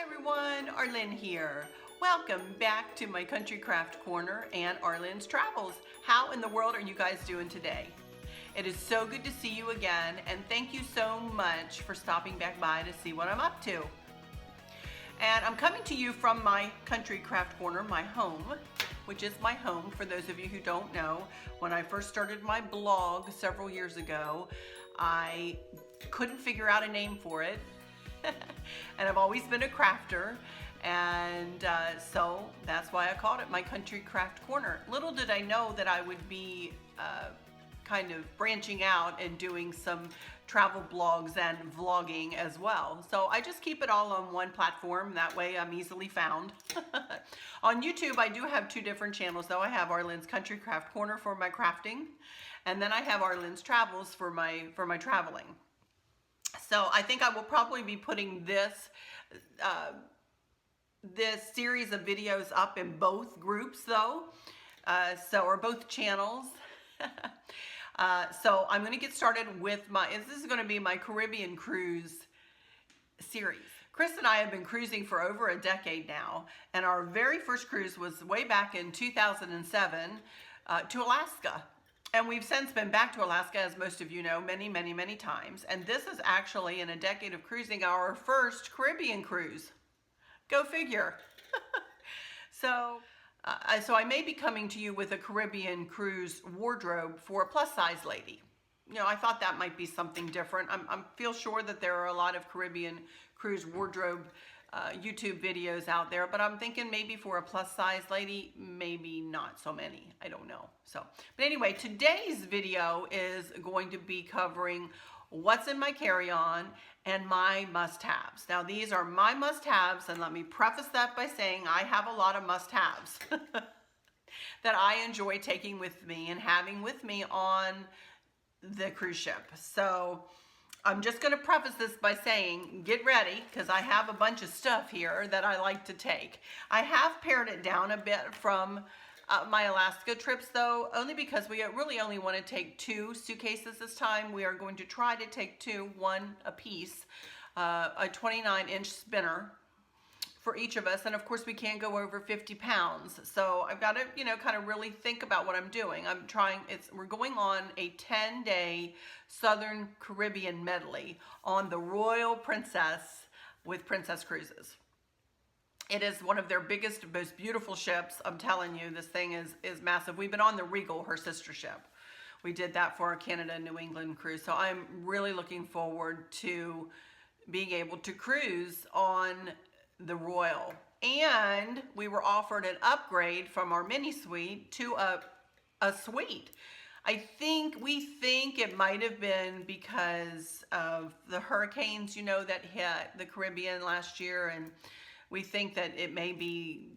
everyone, Arlynn here. Welcome back to my Country Craft Corner and Arlynn's Travels. How in the world are you guys doing today? It is so good to see you again, and thank you so much for stopping back by to see what I'm up to. And I'm coming to you from my Country Craft Corner, my home, which is my home for those of you who don't know. When I first started my blog several years ago, I couldn't figure out a name for it. And I've always been a crafter, and so that's why I called it my Country Craft Corner. Little did I know that I would be kind of branching out and doing some travel blogs and vlogging as well. So I just keep it all on one platform, that way I'm easily found. On YouTube I do have two different channels though. I have Arlynn's Country Craft Corner for my crafting, and then I have Arlynn's Travels for my traveling. So I think I will probably be putting this series of videos up in both groups though, or both channels. So I'm going to get started with this is going to be my Caribbean cruise series. Chris and I have been cruising for over a decade now, and our very first cruise was way back in 2007 to Alaska. And we've since been back to Alaska, as most of you know, many, many, many times. And this is actually, in a decade of cruising, our first Caribbean cruise. Go figure. So I may be coming to you with a Caribbean cruise wardrobe for a plus-size lady. You know, I thought that might be something different. I feel sure that there are a lot of Caribbean cruise wardrobe YouTube videos out there, but I'm thinking maybe for a plus-size lady, maybe not so many. I don't know. But anyway, today's video is going to be covering what's in my carry-on and my must-haves. Now, these are my must-haves, and let me preface that by saying I have a lot of must-haves that I enjoy taking with me and having with me on the cruise ship. So I'm just going to preface this by saying, get ready, because I have a bunch of stuff here that I like to take. I have pared it down a bit from my Alaska trips, though, only because we really only want to take 2 suitcases this time. We are going to try to take one a piece, a 29-inch spinner for each of us, and of course we can't go over 50 pounds. So I've got to, kind of really think about what I'm doing. We're going on a 10-day Southern Caribbean medley on the Royal Princess with Princess Cruises. It is one of their biggest, most beautiful ships. I'm telling you, this thing is massive. We've been on the Regal, her sister ship. We did that for our Canada New England cruise. So I'm really looking forward to being able to cruise on the Royal. And we were offered an upgrade from our mini suite to a suite. We think it might have been because of the hurricanes, that hit the Caribbean last year, and we think that it may be,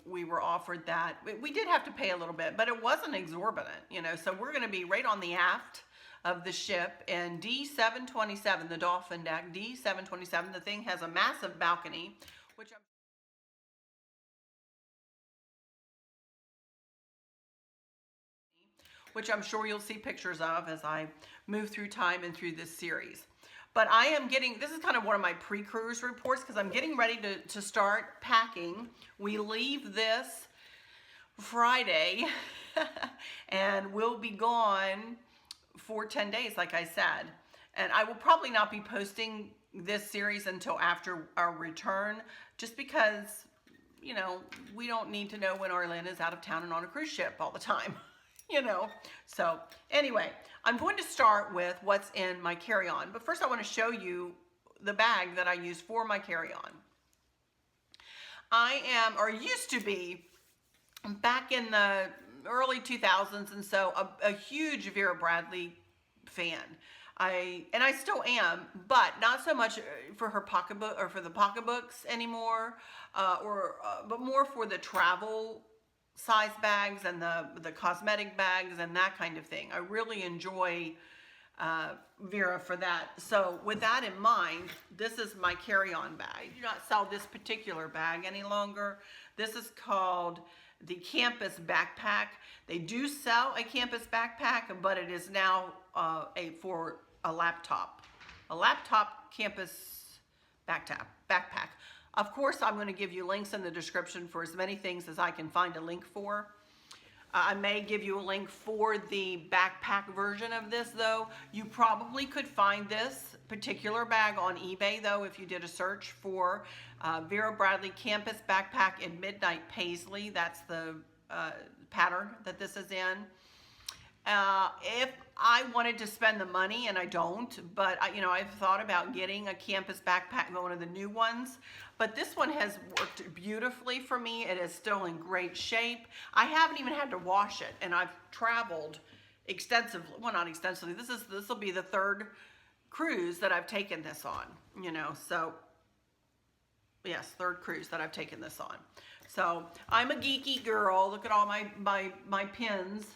we were offered that. We did have to pay a little bit, but it wasn't exorbitant, so we're going to be right on the aft of the ship in D727, the Dolphin deck, D727. The thing has a massive balcony, which I'm sure you'll see pictures of as I move through time and through this series. But this is kind of one of my pre-cruise reports, because I'm getting ready to start packing. We leave this Friday, and we'll be gone for 10 days, like I said. And I will probably not be posting this series until after our return, just because, we don't need to know when Arlynn is out of town and on a cruise ship all the time. So anyway, I'm going to start with what's in my carry-on, but first I want to show you the bag that I use for my carry-on. Used to be, back in the early 2000s, and so a huge Vera Bradley fan. I still am, but not so much for her pocketbook or for the pocketbooks anymore, but more for the travel size bags and the cosmetic bags and that kind of thing. I really enjoy Vera for that. So with that in mind, this is my carry-on bag. I do not sell this particular bag any longer. This is called the Campus Backpack. They do sell a Campus Backpack, but it is now for a laptop campus backpack. Of course, I'm going to give you links in the description for as many things as I can find a link for. I may give you a link for the backpack version of this, though. You probably could find this particular bag on eBay, though, if you did a search for Vera Bradley Campus Backpack in Midnight Paisley. That's the pattern that this is in. If I wanted to spend the money, and I don't, but I've thought about getting a campus backpack, one of the new ones, but this one has worked beautifully for me. It is still in great shape. I haven't even had to wash it, and I've traveled extensively. Well, not extensively. This will be the third cruise that I've taken this on. So yes, third cruise that I've taken this on. So I'm a geeky girl. Look at all my pins.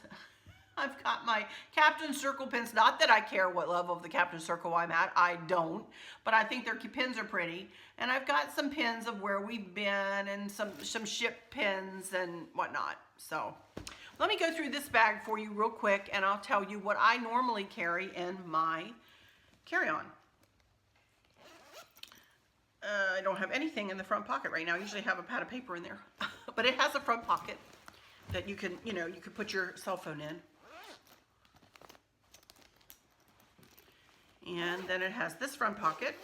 I've got my Captain Circle pins. Not that I care what level of the Captain Circle I'm at. I don't. But I think their pins are pretty. And I've got some pins of where we've been and some ship pins and whatnot. So let me go through this bag for you real quick, and I'll tell you what I normally carry in my carry-on. I don't have anything in the front pocket right now. I usually have a pad of paper in there. But it has a front pocket that you can put your cell phone in. And then it has this front pocket.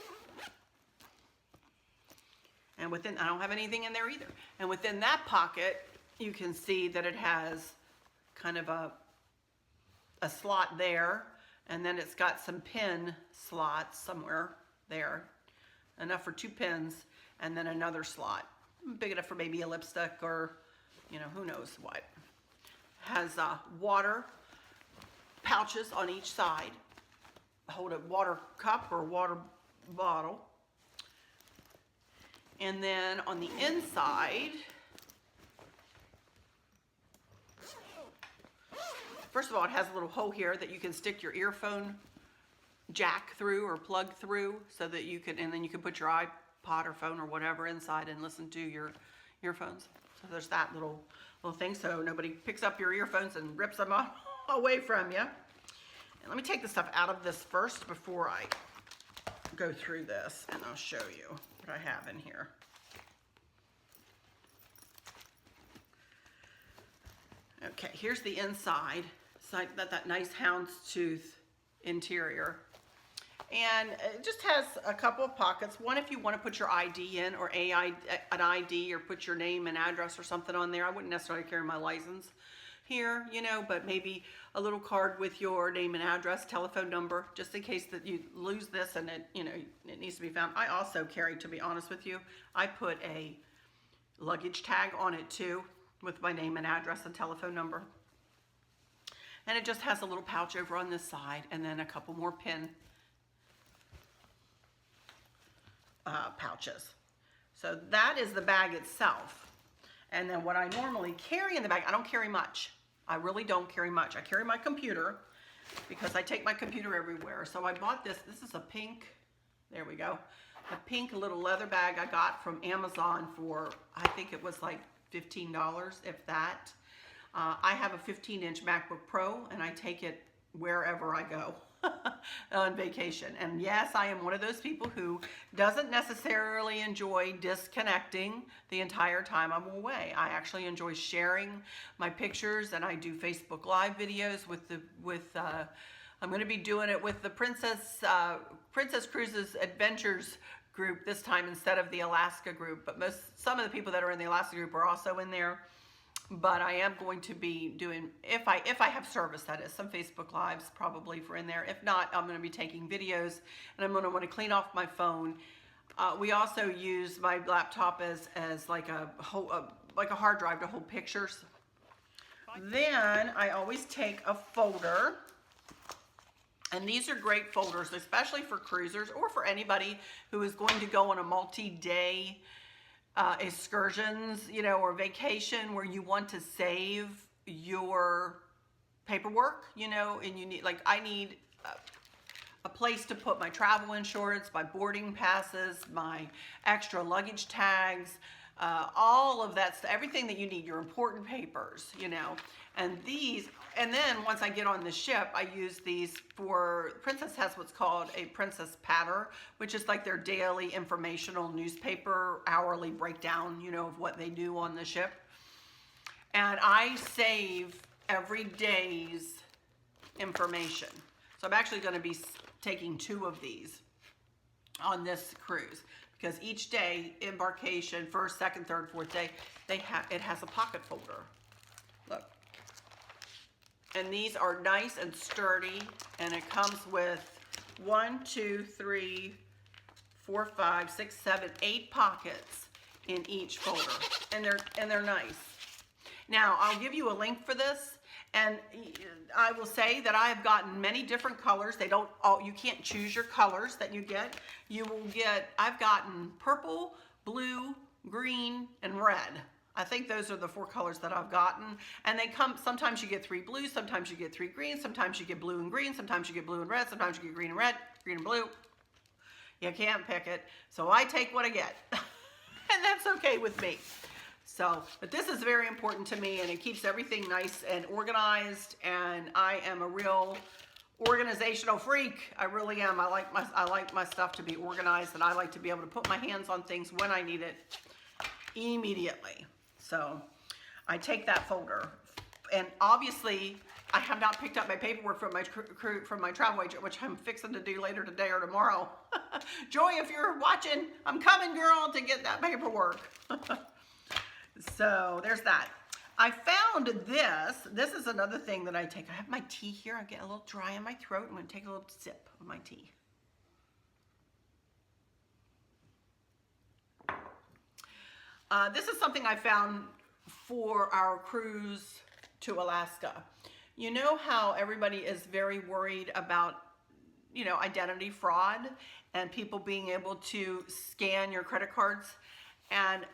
And I don't have anything in there either. And within that pocket, you can see that it has kind of a slot there. And then it's got some pin slots somewhere there. Enough for 2 pins. And then another slot. Big enough for maybe a lipstick or, who knows what. Has water pouches on each side. Hold a water cup or water bottle. And then on the inside, first of all, it has a little hole here that you can stick your earphone jack through or plug through, so that and then you can put your iPod or phone or whatever inside and listen to your earphones. So there's that little thing, so nobody picks up your earphones and rips them away from you. And let me take the stuff out of this first before I go through this, and I'll show you what I have in here. Okay, here's the inside. It's like that nice houndstooth interior. And it just has a couple of pockets. One, if you want to put your ID in, or an ID, or put your name and address or something on there. I wouldn't necessarily carry my license here, but maybe a little card with your name and address, telephone number, just in case that you lose this and it needs to be found. I also carry, to be honest with you, I put a luggage tag on it too, with my name and address and telephone number. And it just has a little pouch over on this side, and then a couple more pin pouches. So that is the bag itself. And then what I normally carry in the bag, I don't carry much. I really don't carry much. I carry my computer because I take my computer everywhere. So I bought this. This is a pink, there we go, a pink little leather bag I got from Amazon for, I think it was like $15, if that. I have a 15-inch MacBook Pro, and I take it wherever I go on vacation. And yes, I am one of those people who doesn't necessarily enjoy disconnecting the entire time I'm away. I actually enjoy sharing my pictures, and I do Facebook Live videos I'm going to be doing it with the Princess Cruises Adventures group this time instead of the Alaska group. But some of the people that are in the Alaska group are also in there. But I am going to be doing, if I have service, that is, some Facebook Lives probably for in there. If not, I'm going to be taking videos, and I'm going to want to clean off my phone. We also use my laptop as like a hard drive to hold pictures. Then I always take a folder, and these are great folders, especially for cruisers or for anybody who is going to go on a multi-day excursions, or vacation where you want to save your paperwork, and you need, like, I need a place to put my travel insurance, my boarding passes, my extra luggage tags, all of that stuff, everything that you need, your important papers, you know. And these, and then once I get on the ship, I use these for, Princess has what's called a Princess Patter, which is like their daily informational newspaper, hourly breakdown, you know, of what they do on the ship. And I save every day's information. So I'm actually going to be taking 2 of these on this cruise, because each day, embarkation, first, second, third, fourth day, it has a pocket folder. Look. And these are nice and sturdy, and it comes with 1, 2, 3, 4, 5, 6, 7, 8 pockets in each folder, and they're nice. Now, I'll give you a link for this, and I will say that I have gotten many different colors. They don't all, you can't choose your colors that you get. You will get, I've gotten purple, blue, green, and red. I think those are the 4 colors that I've gotten. And they come, sometimes you get 3 blues, sometimes you get 3 greens, sometimes you get blue and green, sometimes you get blue and red, sometimes you get green and red, green and blue. You can't pick it. So I take what I get. And that's okay with me. So, but this is very important to me, and it keeps everything nice and organized, and I am a real organizational freak. I really am. I like my stuff to be organized, and I like to be able to put my hands on things when I need it immediately. So I take that folder, and obviously I have not picked up my paperwork from my travel agent, which I'm fixing to do later today or tomorrow. Joy, if you're watching, I'm coming, girl, to get that paperwork. So there's that. I found this. This is another thing that I take. I have my tea here. I get a little dry in my throat. I'm going to take a little sip of my tea. This is something I found for our cruise to Alaska. You know how everybody is very worried about, you know, identity fraud and people being able to scan your credit cards? And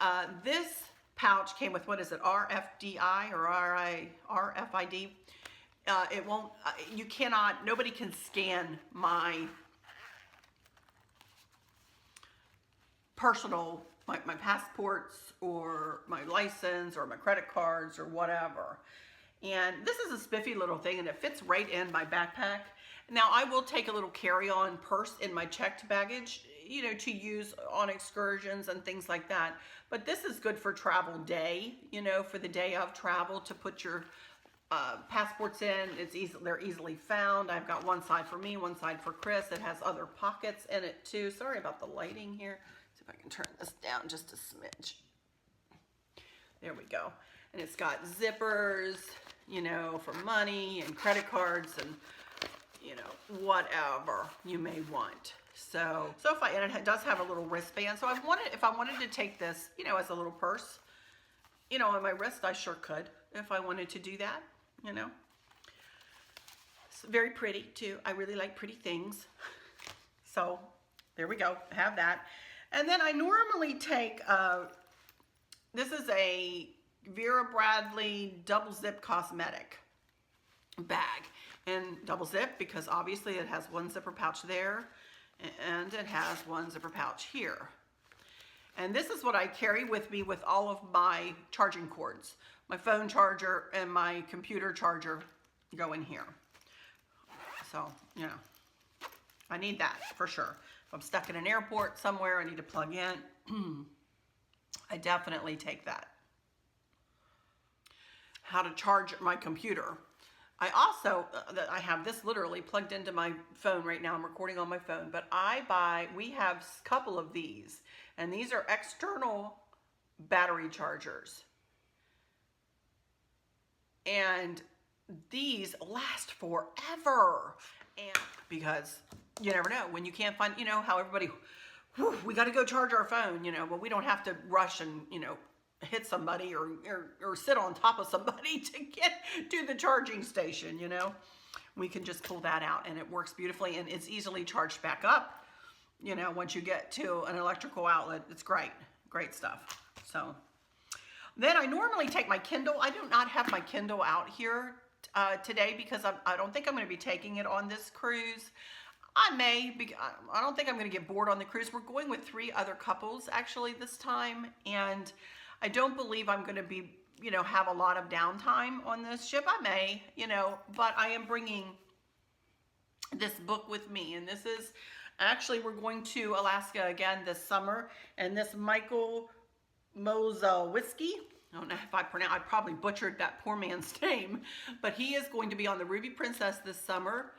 this pouch came with, what is it, RFDI or RFID? It won't, you cannot, nobody can scan my personal, my passports or my license or my credit cards or whatever. And this is a spiffy little thing, and it fits right in my backpack. Now, I will take a little carry-on purse in my checked baggage, you know, to use on excursions and things like that. But this is good for travel day, you know, for the day of travel, to put your passports in. They're easily found. I've got one side for me, one side for Chris. It has other pockets in it too. Sorry about the lighting here. See if I can turn this down just a smidge. There we go. And it's got zippers, you know, for money and credit cards and, you know, whatever you may want. So and it does have a little wristband. So if I wanted to take this, you know, as a little purse, you know, on my wrist, I sure could if I wanted to do that, you know. It's very pretty too. I really like pretty things. So there we go. I have that. And then I normally take, this is a Vera Bradley double zip cosmetic bag. And double zip because obviously it has one zipper pouch there, and it has one zipper pouch here. And this is what I carry with me with all of my charging cords. My phone charger and my computer charger go in here. So, you know, I need that for sure. If I'm stuck in an airport somewhere, I need to plug in. I definitely take that. How to charge my computer. I also, I have this literally plugged into my phone right now. I'm recording on my phone, but we have a couple of these, and these are external battery chargers. And these last forever. And because you never know when you can't find, you know, how everybody, whew, we got to go charge our phone, you know, but we don't have to rush and, you know, hit somebody or sit on top of somebody to get to the charging station, you know. We can just pull that out and it works beautifully, and it's easily charged back up, you know, once you get to an electrical outlet. It's great stuff. So then I normally take my Kindle. I do not have my Kindle out here today because I don't think I'm going to be taking it on this cruise. I don't think I'm going to get bored on the cruise. We're going with 3 other couples actually this time, and I don't believe I'm going to be, have a lot of downtime on this ship. I may, but I am bringing this book with me, and this is actually, we're going to Alaska again this summer, and this Michael Mozowski, I don't know if I probably butchered that poor man's name, but he is going to be on the Ruby Princess this summer,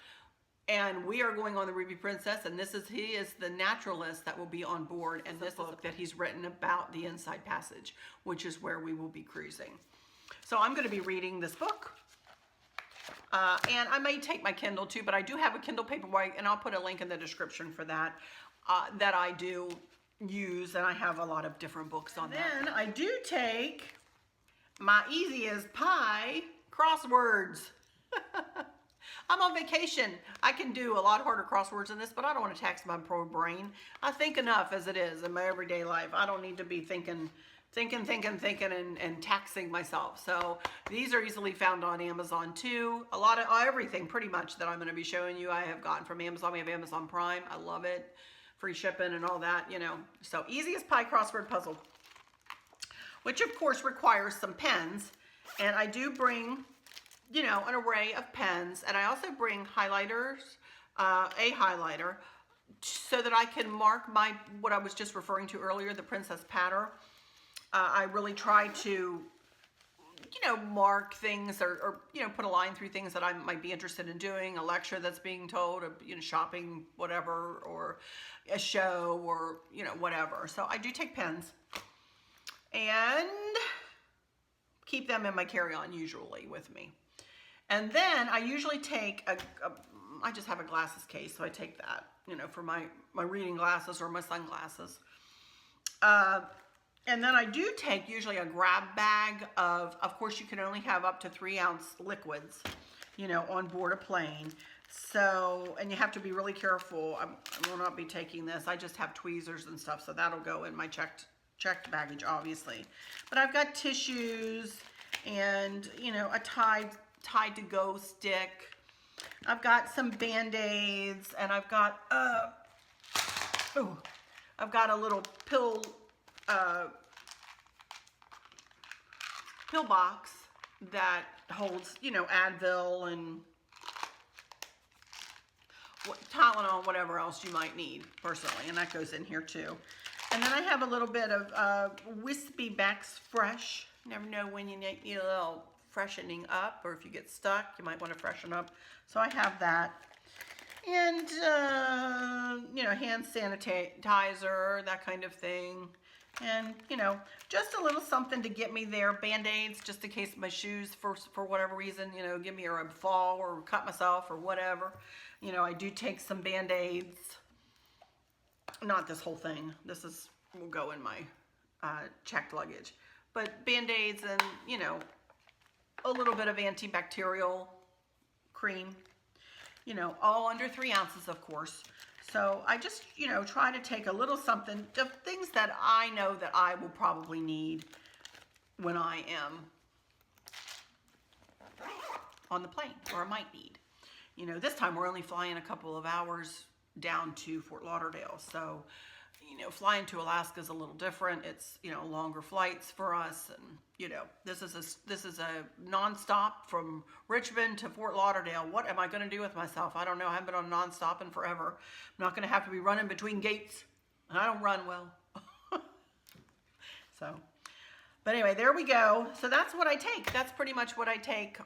and we are going on the Ruby Princess, and he is the naturalist that will be on board, and this book that he's written about the Inside Passage, which is where we will be cruising. So I'm going to be reading this book, and I may take my Kindle too, but I do have a Kindle Paperwhite, and I'll put a link in the description for that, that I do use, and I have a lot of different books on that. Then I do take my Easy as Pie crosswords. I'm on vacation. I can do a lot harder crosswords than this, but I don't want to tax my poor brain. I think enough as it is in my everyday life. I don't need to be thinking and taxing myself. So these are easily found on Amazon too. A lot of everything pretty much that I'm going to be showing you I have gotten from Amazon. We have Amazon Prime. I love it. Free shipping and all that, So Easy as Pie crossword puzzle, which of course requires some pens. And I do bring, an array of pens, and I also bring highlighters, a highlighter, so that I can mark what I was just referring to earlier, the Princess Patter. I really try to, mark things or put a line through things that I might be interested in doing, a lecture that's being told, or, shopping, whatever, or a show, or, whatever. So I do take pens and keep them in my carry-on usually with me. And then I usually take I just have a glasses case, so I take that, for my reading glasses or my sunglasses. And then I do take usually a grab bag of course you can only have up to 3-ounce liquids, on board a plane. So, and you have to be really careful. I will not be taking this. I just have tweezers and stuff, so that'll go in my checked baggage, obviously. But I've got tissues and, a Tide to Go stick. I've got some Band-Aids, and I've got I've got a little pill box that holds, Advil and Tylenol, whatever else you might need personally, and that goes in here too. And then I have a little bit of Wispy Max Fresh. Never know when you need a little freshening up, or if you get stuck, you might want to freshen up. So I have that. And, hand sanitizer, that kind of thing. And, just a little something to get me there. Band-Aids, just in case my shoes, for whatever reason, give me a fall or cut myself or whatever. I do take some Band-Aids. Not this whole thing. Will go in my checked luggage. But Band-Aids and, a little bit of antibacterial cream. All under 3 ounces, of course. So I just, try to take a little something, of things that I know that I will probably need when I am on the plane, or I might need. This time we're only flying a couple of hours down to Fort Lauderdale. So, flying to Alaska is a little different. It's, longer flights for us. And, this is a nonstop from Richmond to Fort Lauderdale. What am I going to do with myself? I don't know. I haven't been on nonstop in forever. I'm not going to have to be running between gates. And I don't run well. So, but anyway, there we go. So that's what I take. That's pretty much what I take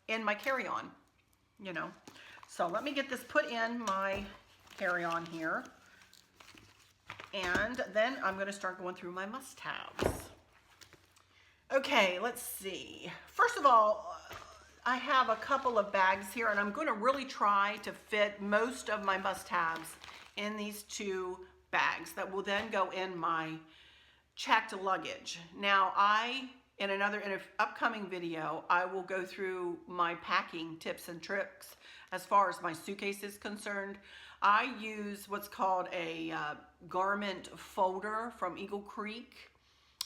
in my carry-on, So let me get this put in my carry-on here. And then I'm going to start going through my must-haves. Okay, let's see. First of all, I have a couple of bags here, and I'm going to really try to fit most of my must-haves in these 2 bags that will then go in my checked luggage. Now, in an upcoming video, I will go through my packing tips and tricks as far as my suitcase is concerned. I use what's called a garment folder from Eagle Creek,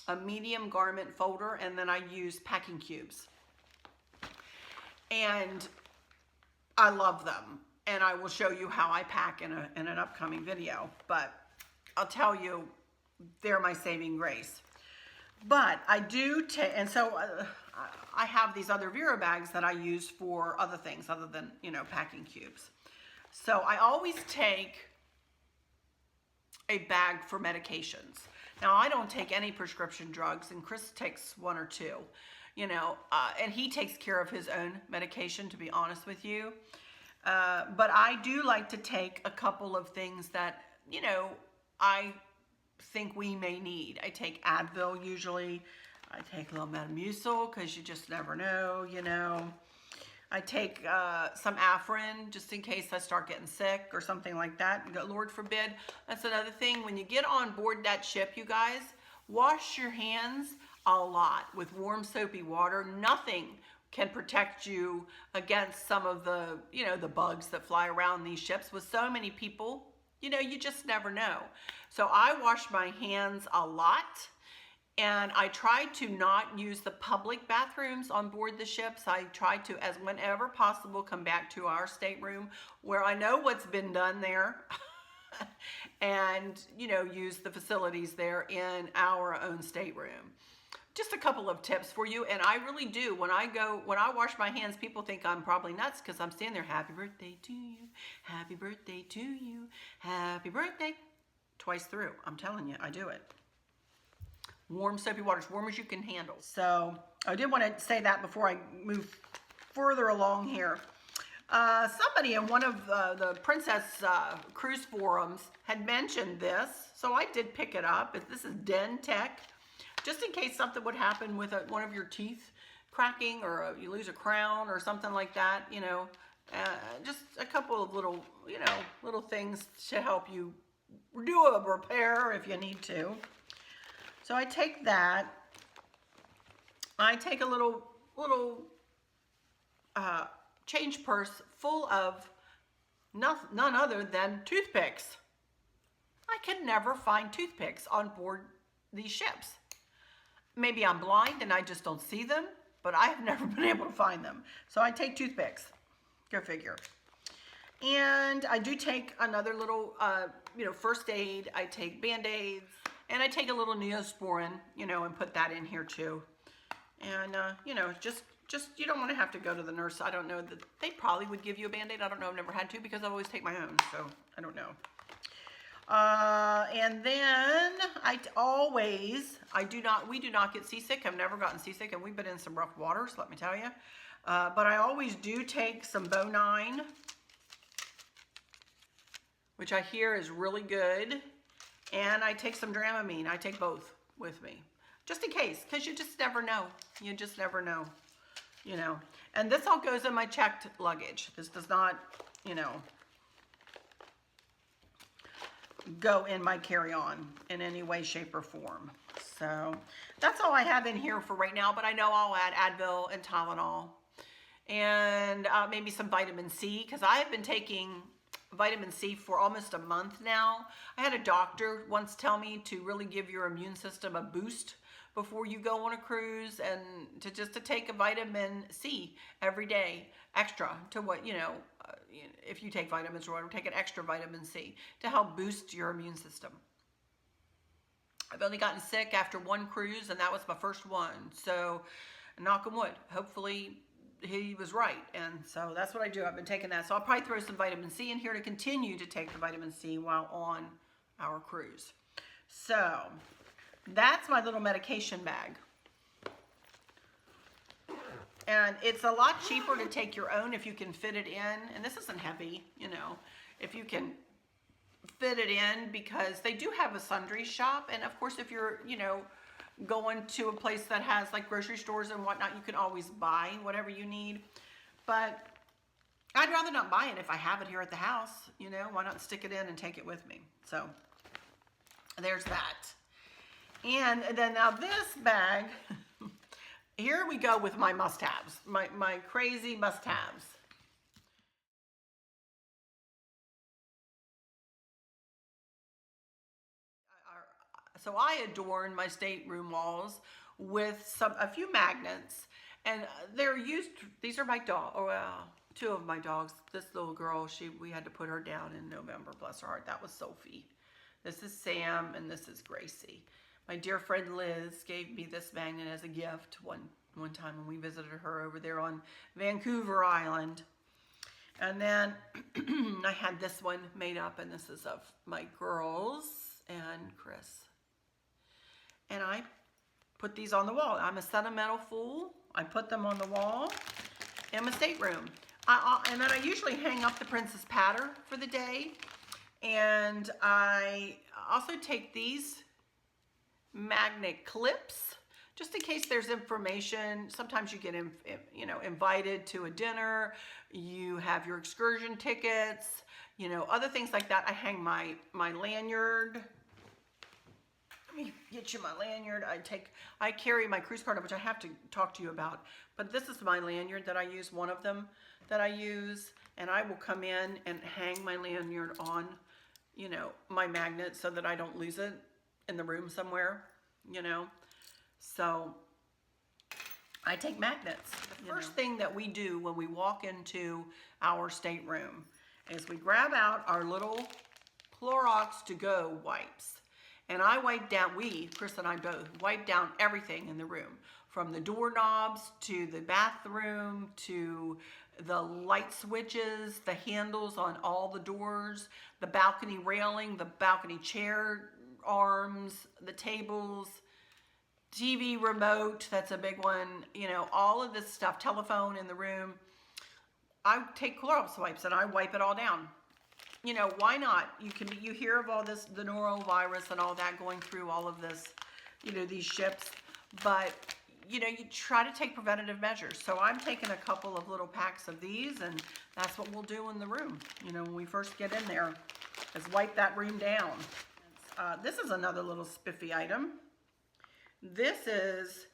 a medium garment folder, and then I use packing cubes. And I love them. and I will show you how I pack in an upcoming video. But I'll tell you, they're my saving grace. But I do take, and so I have these other Vera bags that I use for other things other than, you know, packing cubes. So I always take a bag for medications. Now, I don't take any prescription drugs, and Chris takes one or two, you know, and he takes care of his own medication, to be honest with you. But I do like to take a couple of things that, you know, I think we may need. I take Advil usually. I take a little Metamucil because you just never know, you know. I take some Afrin just in case I start getting sick or something like that. Lord forbid. That's another thing. When you get on board that ship, you guys, wash your hands a lot with warm soapy water. Nothing can protect you against some of the, you know, the bugs that fly around these ships. With so many people, you know, you just never know. So I wash my hands a lot. And I try to not use the public bathrooms on board the ships. I try to, as whenever possible, come back to our stateroom where I know what's been done there and, you know, use the facilities there in our own stateroom. Just a couple of tips for you. And I really do. When I wash my hands, people think I'm probably nuts because I'm standing there, happy birthday to you, happy birthday to you, happy birthday, twice through. I'm telling you, I do it. Warm soapy water, as warm as you can handle. So I did want to say that before I move further along here. Somebody in one of the Princess Cruise forums had mentioned this, so I did pick it up. This is Dentech, just in case something would happen with one of your teeth cracking, or you lose a crown or something like that. You know, just a couple of little, you know, little things to help you do a repair if you need to. So I take that. I take a little change purse full of none other than toothpicks. I can never find toothpicks on board these ships. Maybe I'm blind and I just don't see them, but I have never been able to find them. So I take toothpicks. Go figure. And I do take another little, you know, first aid. I take Band-Aids. And I take a little Neosporin, you know, and put that in here too. And, you know, just you don't want to have to go to the nurse. I don't know that they probably would give you a Band-Aid. I don't know. I've never had to because I always take my own. So I don't know. And then we do not get seasick. I've never gotten seasick, and we've been in some rough waters, let me tell you. But I always do take some Bo9, which I hear is really good. And I take some Dramamine. I take both with me, just in case, because you just never know. You just never know, you know. And this all goes in my checked luggage. This does not, you know, go in my carry-on in any way, shape, or form. So that's all I have in here for right now. But I know I'll add Advil and Tylenol, and maybe some vitamin C, because I have been taking vitamin C for almost a month now. I had a doctor once tell me to really give your immune system a boost before you go on a cruise, and to take a vitamin C every day, extra to what, you know, if you take vitamins or whatever, take an extra vitamin C to help boost your immune system. I've only gotten sick after one cruise, and that was my first one. So knock on wood, hopefully he was right. And so that's what I do. I've been taking that. So I'll probably throw some vitamin C in here to continue to take the vitamin C while on our cruise. So that's my little medication bag. And it's a lot cheaper to take your own if you can fit it in. And this isn't heavy, you know, if you can fit it in, because they do have a sundry shop. And of course, if you're, you know, going to a place that has like grocery stores and whatnot, you can always buy whatever you need. But I'd rather not buy it if I have it here at the house, you know. Why not stick it in and take it with me? So there's that. And then now this bag, here we go with my must-haves, my crazy must-haves. So I adorn my stateroom walls with a few magnets, and they're used. These are my two of my dogs. This little girl, we had to put her down in November, bless her heart. That was Sophie. This is Sam, and this is Gracie. My dear friend Liz gave me this magnet as a gift one time when we visited her over there on Vancouver Island. And then I had this one made up, and this is of my girls and Chris. And I put these on the wall. I'm a sentimental fool. I put them on the wall in my stateroom. And then I usually hang up the princess patter for the day. And I also take these magnet clips just in case there's information. Sometimes you get invited to a dinner, you have your excursion tickets, other things like that. I hang my lanyard. Let me get you my lanyard. I carry my cruise card, which I have to talk to you about, but this is my lanyard that I use, one of them that I use, and I will come in and hang my lanyard on my magnet so that I don't lose it in the room somewhere, So I take magnets. The first thing that we do when we walk into our stateroom is we grab out our little Clorox to go wipes. And I wipe down, Chris and I both, wipe down everything in the room. From the doorknobs to the bathroom to the light switches, the handles on all the doors, the balcony railing, the balcony chair arms, the tables, TV remote, that's a big one, all of this stuff, telephone in the room. I take Clorox wipes and I wipe it all down. Why not? You hear of all this, the norovirus and all that going through all of this, these ships, but you try to take preventative measures. So I'm taking a couple of little packs of these, and that's what we'll do in the room. When we first get in there, is wipe that room down. This is another little spiffy item. This is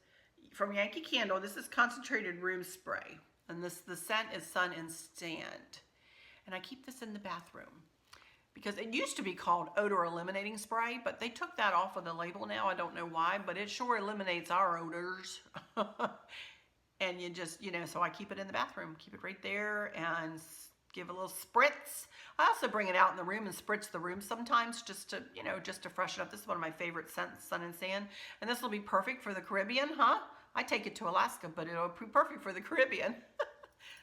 from Yankee Candle. This is concentrated room spray, and the scent is Sun and Stand. And I keep this in the bathroom because it used to be called odor eliminating spray, but they took that off of the label now. I don't know why, but it sure eliminates our odors. And you just, so I keep it in the bathroom, keep it right there and give a little spritz. I also bring it out in the room and spritz the room sometimes just to freshen up. This is one of my favorite scents, Sun and Sand. And this will be perfect for the Caribbean, huh? I take it to Alaska, but it'll be perfect for the Caribbean.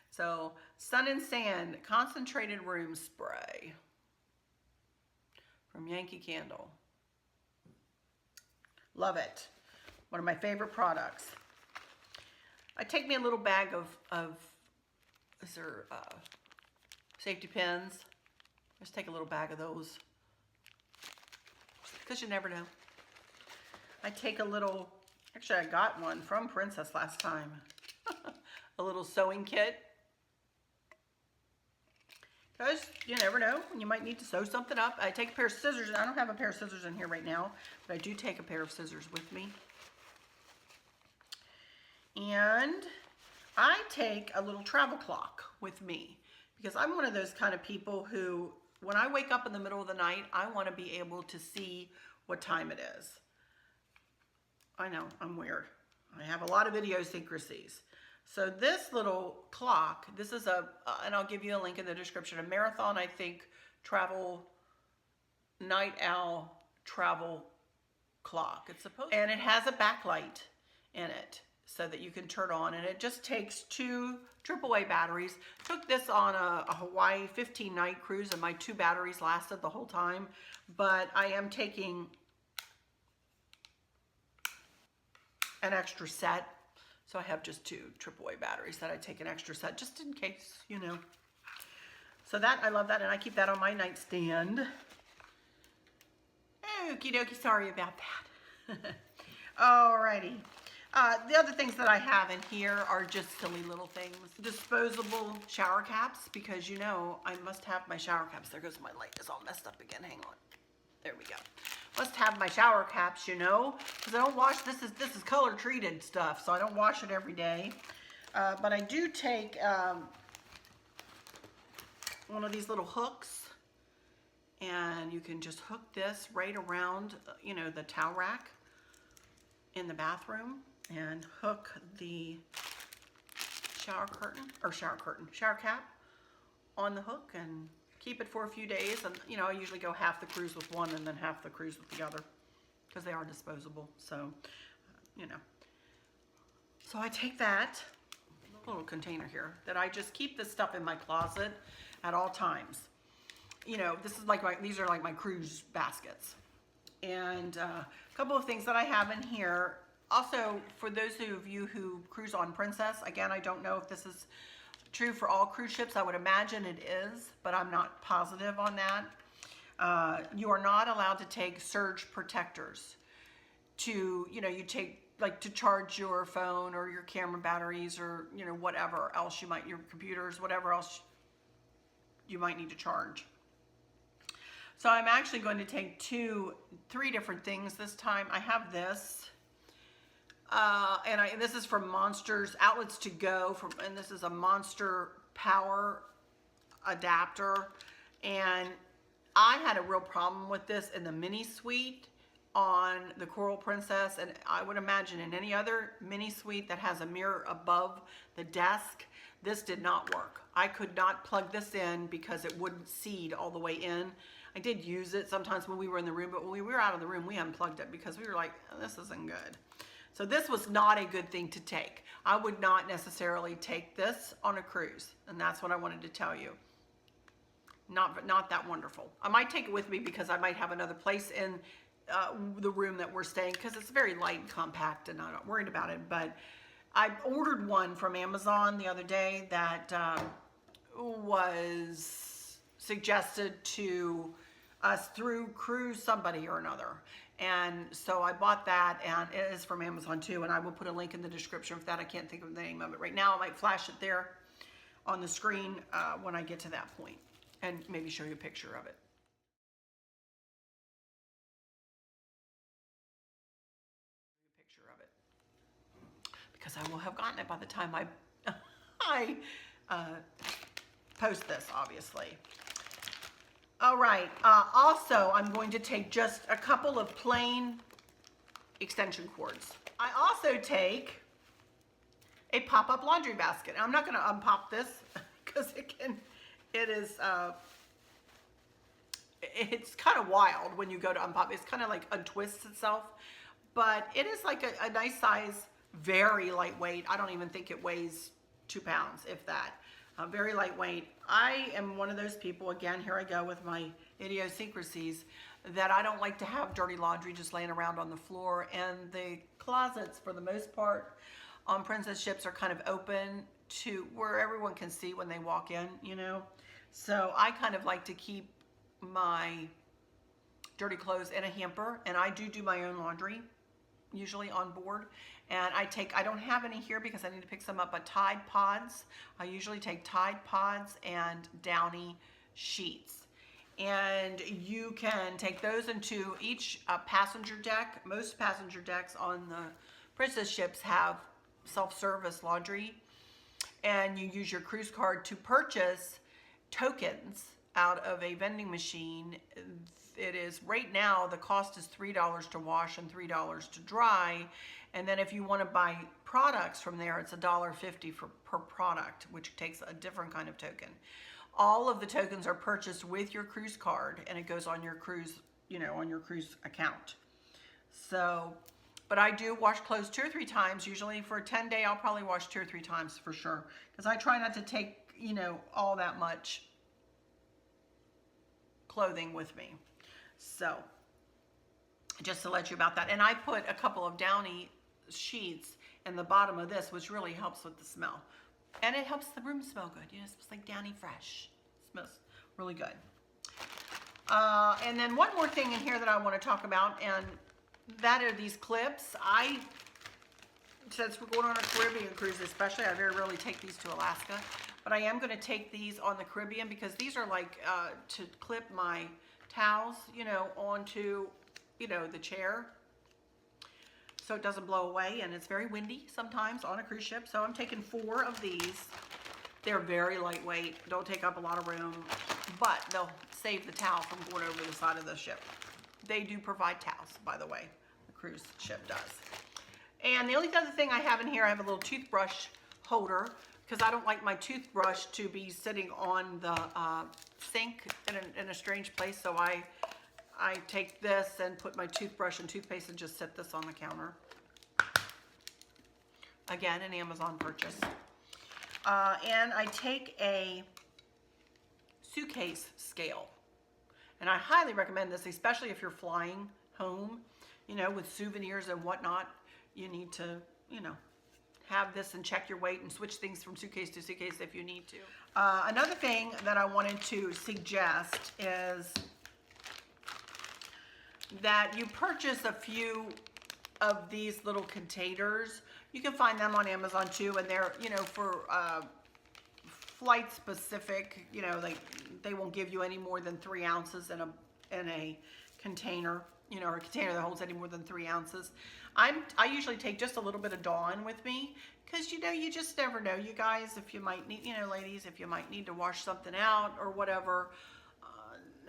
So, Sun and Sand Concentrated Room Spray from Yankee Candle. Love it. One of my favorite products. I take me a little bag of is there safety pins. Just take a little bag of those because you never know. I take a little, actually I got one from Princess last time. A little sewing kit. Because you never know, you might need to sew something up. I take a pair of scissors. I don't have a pair of scissors in here right now, but I do take a pair of scissors with me. And I take a little travel clock with me because I'm one of those kind of people who, when I wake up in the middle of the night, I want to be able to see what time it is. I know, I'm weird. I have a lot of idiosyncrasies. So this little clock, this is and I'll give you a link in the description, a Marathon, I think, travel, night owl travel clock. It's supposed and it has a backlight in it so that you can turn on, and it just takes 2 AAA batteries. Took this on a Hawaii 15-night cruise, and my 2 batteries lasted the whole time, but I am taking an extra set. So I have just 2 AAA batteries that I take an extra set just in case, So that, I love that, and I keep that on my nightstand. Okie dokie, sorry about that. Alrighty. The other things that I have in here are just silly little things. Disposable shower caps, because I must have my shower caps. There goes my light, it's all messed up again, hang on. There we go. Must have my shower caps, because I don't wash, this is color treated stuff, so I don't wash it every day. But I do take one of these little hooks, and you can just hook this right around, the towel rack in the bathroom, and hook the shower cap on the hook and keep it for a few days. And you know, I usually go half the cruise with one and then half the cruise with the other because they are disposable. So, you know. So I take that little container here that I just keep this stuff in my closet at all times. You know, this is like these are like my cruise baskets. And a couple of things that I have in here. Also, for those of you who cruise on Princess, again, I don't know if this is true for all cruise ships. I would imagine it is, but I'm not positive on that. You are not allowed to take surge protectors to, you know, you take like to charge your phone or your camera batteries or, you know, whatever else you might, your computers, whatever else you might need to charge. So I'm actually going to take three different things this time. I have this. And this is from Monsters Outlets to Go, and this is a Monster Power adapter. And I had a real problem with this in the mini suite on the Coral Princess, and I would imagine in any other mini suite that has a mirror above the desk, this did not work. I could not plug this in because it wouldn't seed all the way in. I did use it sometimes when we were in the room, but when we were out of the room, we unplugged it because we were like, oh, this isn't good. So this was not a good thing to take. I would not necessarily take this on a cruise, and that's what I wanted to tell you. Not that wonderful. I might take it with me because I might have another place in the room that we're staying because it's very light and compact, and I'm not worried about it. But I ordered one from Amazon the other day that was suggested to us through Cruise somebody or another. And so I bought that, and it is from Amazon too, and I will put a link in the description for that. I can't think of the name of it right now. I might flash it there on the screen when I get to that point and maybe show you a picture of it. Because I will have gotten it by the time I post this, obviously. All right, also I'm going to take just a couple of plain extension cords. I also take a pop-up laundry basket. I'm not gonna unpop this because it's kind of wild when you go to unpop. It's kind of like untwists itself, but it is like a nice size, very lightweight. I don't even think it weighs 2 pounds, if that. Very lightweight. I am one of those people, again, here I go with my idiosyncrasies, that I don't like to have dirty laundry just laying around on the floor. And the closets, for the most part, on Princess ships are kind of open to where everyone can see when they walk in, you know. So I kind of like to keep my dirty clothes in a hamper, and I do my own laundry, usually on board. And I don't have any here because I need to pick some up, but Tide Pods. I usually take Tide Pods and Downy sheets. And you can take those into each passenger deck. Most passenger decks on the Princess ships have self-service laundry. And you use your cruise card to purchase tokens out of a vending machine. It is, right now, the cost is $3 to wash and $3 to dry. And then if you want to buy products from there, it's $1.50 per product, which takes a different kind of token. All of the tokens are purchased with your cruise card, and it goes on your cruise, you know, on your cruise account. So, but I do wash clothes 2 or 3 times. Usually for a 10-day, I'll probably wash 2 or 3 times for sure, because I try not to take, you know, all that much clothing with me. So, just to let you about that. And I put a couple of Downy sheets in the bottom of this, which really helps with the smell. And it helps the room smell good. You know, it smells like Downy Fresh. It smells really good. And then one more thing in here that I want to talk about, and that are these clips. Since we're going on a Caribbean cruise especially, I very rarely take these to Alaska, but I am going to take these on the Caribbean because these are like to clip my towels, you know, onto, you know, the chair, so it doesn't blow away. And it's very windy sometimes on a cruise ship, so I'm taking 4 of these. They're very lightweight, don't take up a lot of room, but they'll save the towel from going over the side of the ship. They do provide towels, by the way, the cruise ship does. And the only other thing I have in here, I have a little toothbrush holder because I don't like my toothbrush to be sitting on the sink in a strange place. So I take this and put my toothbrush and toothpaste and just set this on the counter. Again, an Amazon purchase. And I take a suitcase scale. And I highly recommend this, especially if you're flying home, you know, with souvenirs and whatnot. You need to, you know, have this and check your weight and switch things from suitcase to suitcase if you need to. Another thing that I wanted to suggest is that you purchase a few of these little containers. You can find them on Amazon too, and they're, you know, for flight specific. You know, they won't give you any more than 3 ounces in a container. You know, or a container that holds any more than 3 ounces. I usually take just a little bit of Dawn with me, because, you know, you just never know, you guys, if you might need, you know, ladies, if you might need to wash something out or whatever.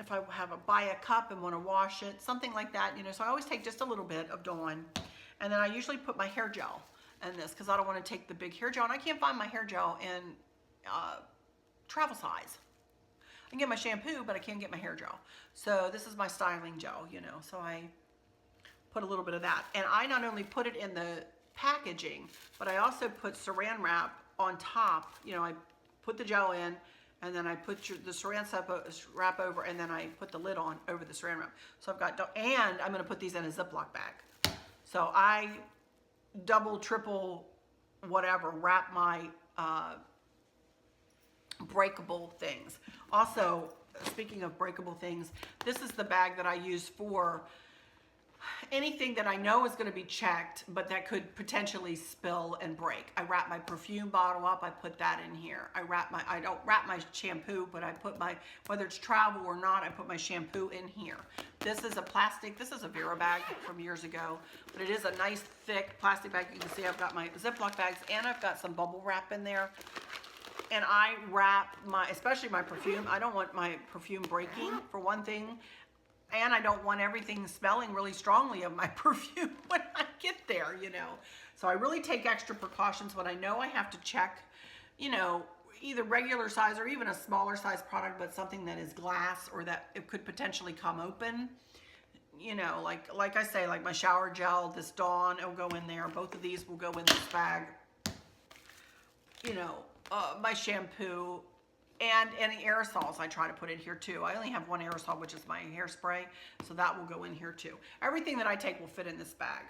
If I buy a cup and want to wash it, something like that, you know. So I always take just a little bit of Dawn, and then I usually put my hair gel in this, because I don't want to take the big hair gel, and I can't find my hair gel in travel size. I can get my shampoo, but I can't get my hair gel. So this is my styling gel, you know. So I put a little bit of that, and I not only put it in the packaging, but I also put Saran wrap on top. You know, I put the gel in, and then I put the Saran wrap over, and then I put the lid on over the Saran wrap. So I've got, and I'm going to put these in a Ziploc bag. So I double, triple, whatever, wrap my breakable things. Also, speaking of breakable things, this is the bag that I use for anything that I know is going to be checked, but that could potentially spill and break. I wrap my perfume bottle up, I put that in here. I don't wrap my shampoo, but I put my, whether it's travel or not, I put my shampoo in here. This is a plastic, this is a Behr bag from years ago, but it is a nice thick plastic bag. You can see I've got my Ziploc bags, and I've got some bubble wrap in there. And I wrap especially my perfume. I don't want my perfume breaking, for one thing. And I don't want everything smelling really strongly of my perfume when I get there, you know. So I really take extra precautions when I know I have to check, you know, either regular size or even a smaller size product, but something that is glass or that it could potentially come open. You know, like I say, like my shower gel, this Dawn, it'll go in there. Both of these will go in this bag. You know, my shampoo. And any aerosols I try to put in here too. I only have one aerosol, which is my hairspray, so that will go in here too. Everything that I take will fit in this bag.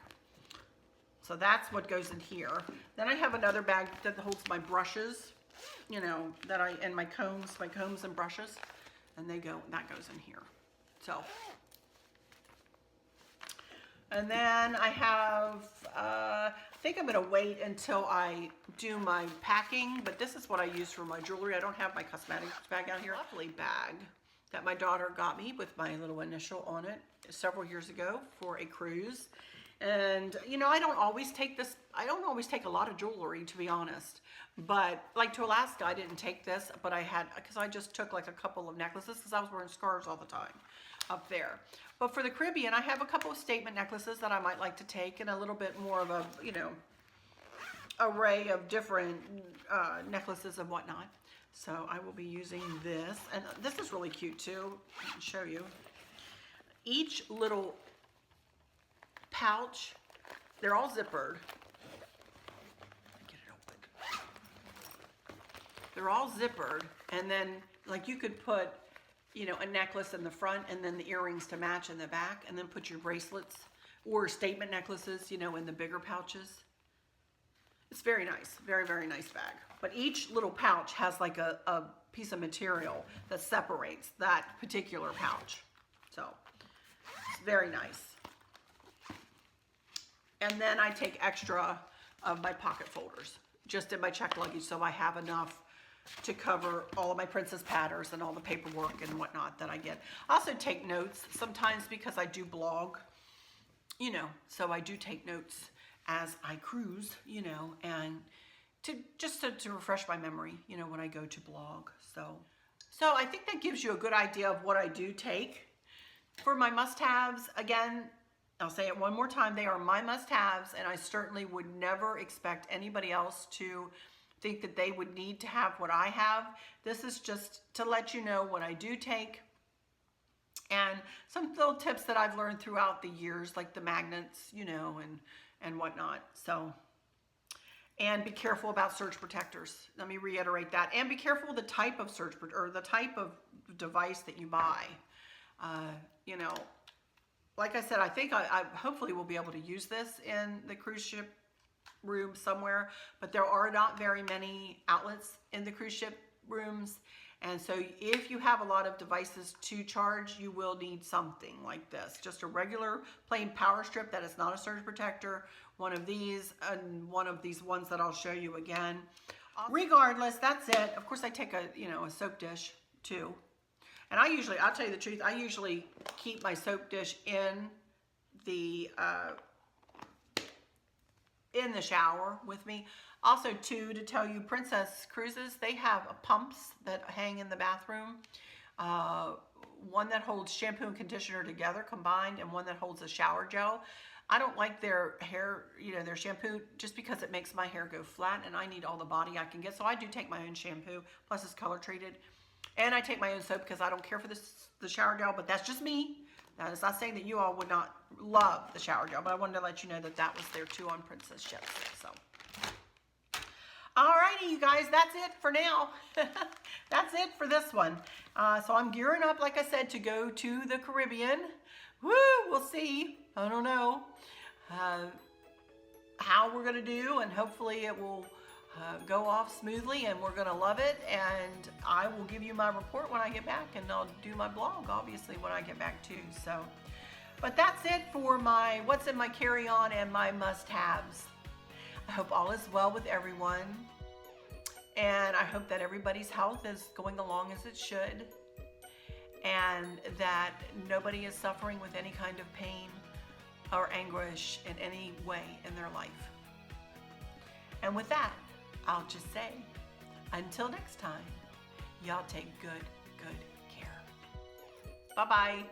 So that's what goes in here. Then I have another bag that holds my brushes, you know, and my combs and brushes, and that goes in here. So, and then I have, I think I'm going to wait until I do my packing, but this is what I use for my jewelry. I don't have my cosmetics bag out here. Lovely bag that my daughter got me with my little initial on it several years ago for a cruise. And, you know, I don't always take a lot of jewelry, to be honest. But, like, to Alaska, I didn't take this, but because I just took, like, a couple of necklaces, because I was wearing scarves all the time up there. But for the Caribbean, I have a couple of statement necklaces that I might like to take, and a little bit more of a, you know, array of different necklaces and whatnot. So I will be using this, and this is really cute too. I'll show you. Each little pouch, they're all zippered. Get it open. They're all zippered, and then, like, you could put, you know, a necklace in the front and then the earrings to match in the back, and then put your bracelets or statement necklaces, you know, in the bigger pouches. It's very nice, very, very nice bag. But each little pouch has like a piece of material that separates that particular pouch. So it's very nice. And then I take extra of my pocket folders just in my checked luggage, so I have enough to cover all of my princess patterns and all the paperwork and whatnot that I get. I also take notes sometimes because I do blog, you know, so I do take notes as I cruise, you know, and to refresh my memory, you know, when I go to blog. So I think that gives you a good idea of what I do take. For my must-haves, again, I'll say it one more time, they are my must-haves, and I certainly would never expect anybody else to think that they would need to have what I have. This is just to let you know what I do take, and some little tips that I've learned throughout the years, like the magnets, you know, and whatnot. So, and be careful about surge protectors. Let me reiterate that. And be careful the type of or the type of device that you buy. You know, like I said, I think I hopefully will be able to use this in the cruise ship room somewhere, but there are not very many outlets in the cruise ship rooms. And so if you have a lot of devices to charge, you will need something like this. Just a regular plain power strip that is not a surge protector, one of these, and one of these ones that I'll show you again. Regardless, that's it. Of course, I take a soap dish too. And I'll tell you the truth, I usually keep my soap dish in the shower with me. Also, too, to tell you, Princess Cruises, they have pumps that hang in the bathroom. One that holds shampoo and conditioner together combined, and one that holds a shower gel. I don't like their hair, their shampoo, just because it makes my hair go flat, and I need all the body I can get. So I do take my own shampoo, plus it's color treated. And I take my own soap because I don't care for the shower gel, but that's just me. That is not saying that you all would not love the shower gel, but I wanted to let you know that that was there too on Princess ships. So, alrighty, you guys, that's it for now. That's it for this one. So I'm gearing up, like I said, to go to the Caribbean. Woo, we'll see. I don't know how we're gonna do, and hopefully it will go off smoothly, and we're gonna love it. And I will give you my report when I get back, and I'll do my blog obviously when I get back too. So, but that's it for my what's in my carry-on and my must-haves. I hope all is well with everyone, and I hope that everybody's health is going along as it should, and that nobody is suffering with any kind of pain or anguish in any way in their life. And with that, I'll just say, until next time, y'all take good care. Bye-bye.